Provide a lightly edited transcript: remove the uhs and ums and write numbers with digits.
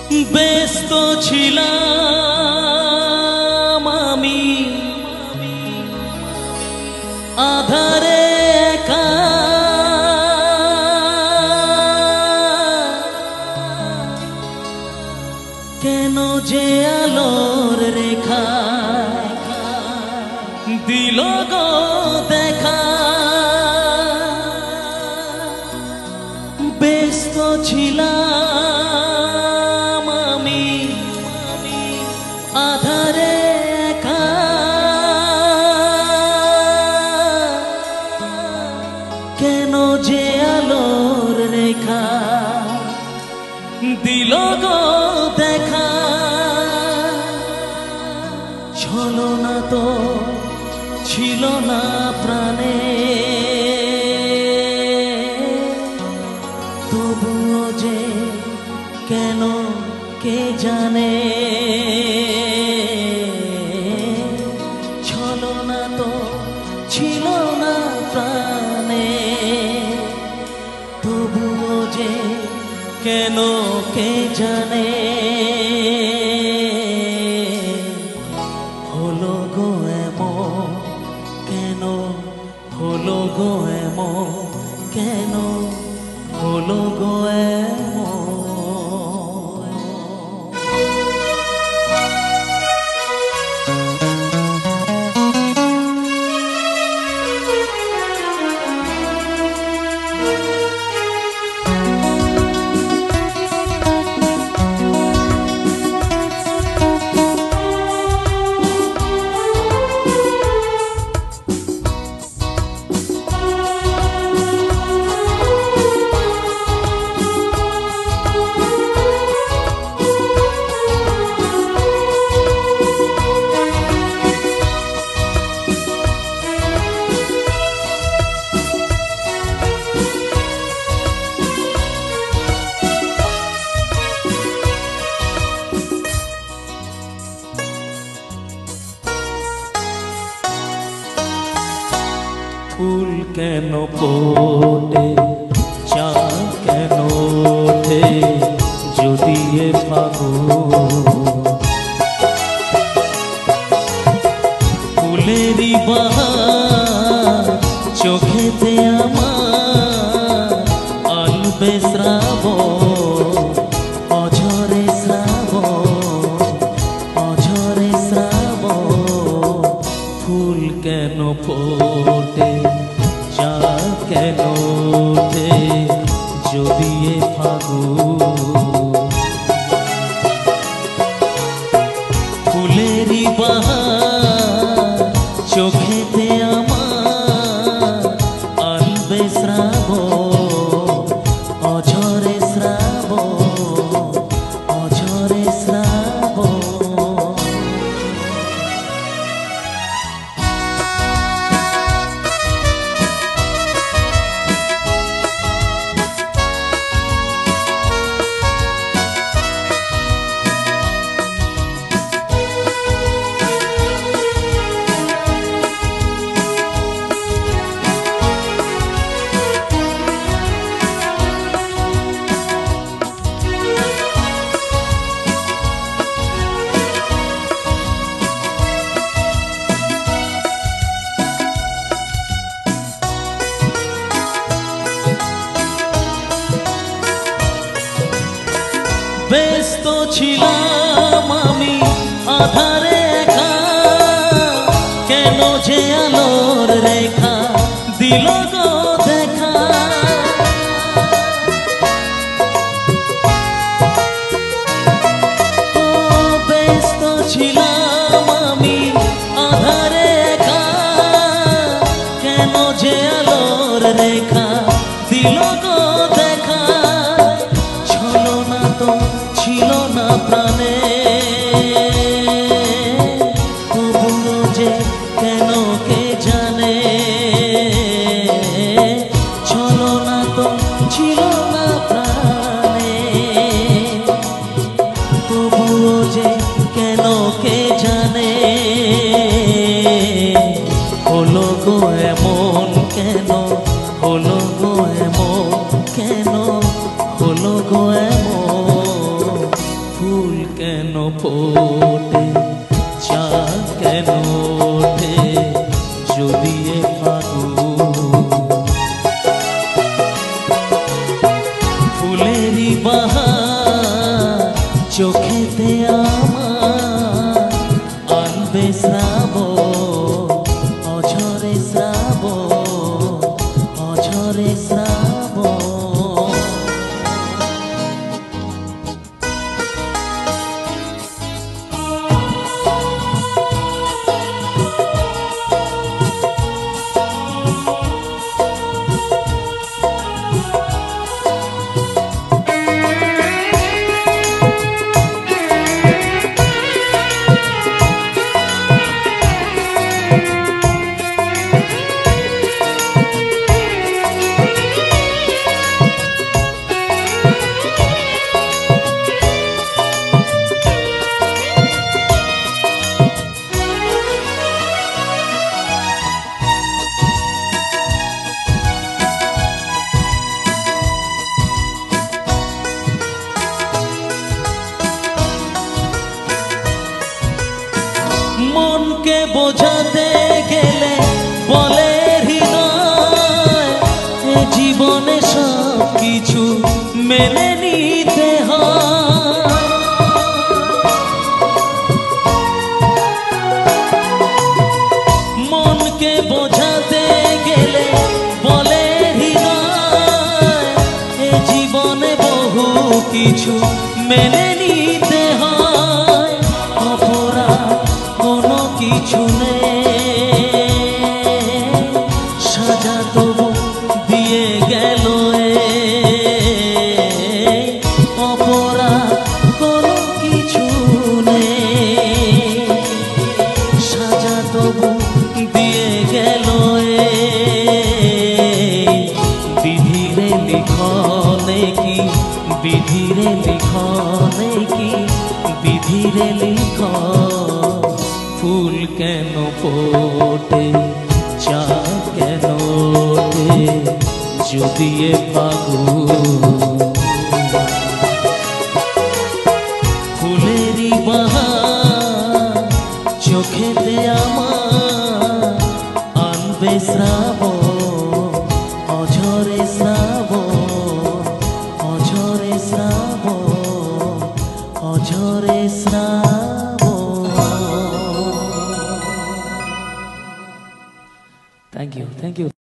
ব্যস্ত ছিলাম আমি আধারে একা, কেন যে আলোর রেখা দিল গো দেখা। ব্যস্ত ছিলাম আমি আধারে একা, কেন যে আলোর রেখা দিল গো দেখা। ছলনা তো ছিল না প্রাণে, তবুও যে কেন কে জানে। ছলনা তো ছিল না প্রাণে, তবুও যে কেন কে জানে। হলো গো এমন কেন, হলো গো এমন কেন, হলো গো এমন। ফুল কেন ফোটে, চাঁদ কেন ওঠে, যদি এ ফাগুন। ফুলেরই বাহার চোখেতে আমার আলবে শ্রাবণ, অঝরে শ্রাবণ, অঝরে শ্রাবণ। ফুল কেন ফোটে, চাঁদ কেন ওঠে, যদি এ ফাগুন। ফুলেরই বাহার চোখেতে আমার আনবে শ্রাবণ, অঝরে শ্রাবণ, অঝরে শ্রাবণ। ব্যস্ত ছিলাম আমি আধারে একা, কেন যে আলোর রেখা দিল গো দেখা। ব্যস্ত ছিলাম আমি আধারে একা, কেন যে আলোর রেখা দিল গো দেখা। ছলনা তো ছিল না প্রাণে, তবুও যে কেন কে জানে। ছলনা তো ছিল না প্রাণে, তবুও যে কেন কে জানে। হলো গো এমন কেন, হলো গো এমন কেন, হলো গো এমন। ফোটে, চাঁদ কেন ওঠে যদি এ ফাগুন। ফুলেরই বাহার চোখেতে আমার আনবে শ্রাবণ, অঝরে শ্রাবণ, অঝরে শ্রাবণ। মনকে বোঝাতে গেলে বলে হৃদয়, এ জীবনে সব কিছু মেনে নিতে হয়। মনকে বোঝাতে গেলে বলে হৃদয়, এ জীবনে বহু কিছু মেনে নিতে হয়। অপরাধ কোনো কিছু নেই, সাজা তবু দিয়ে গেল অপরাধ কোনো কিছু নেই, সাজা তবু দিয়ে গেল বিধিরে লিখনে কি, বিধিরে লিখনে কি, বিধিরে লিখন। ফুল কেন ফোটে, চাঁদ কেন ওঠে যদি এ ফাগুন।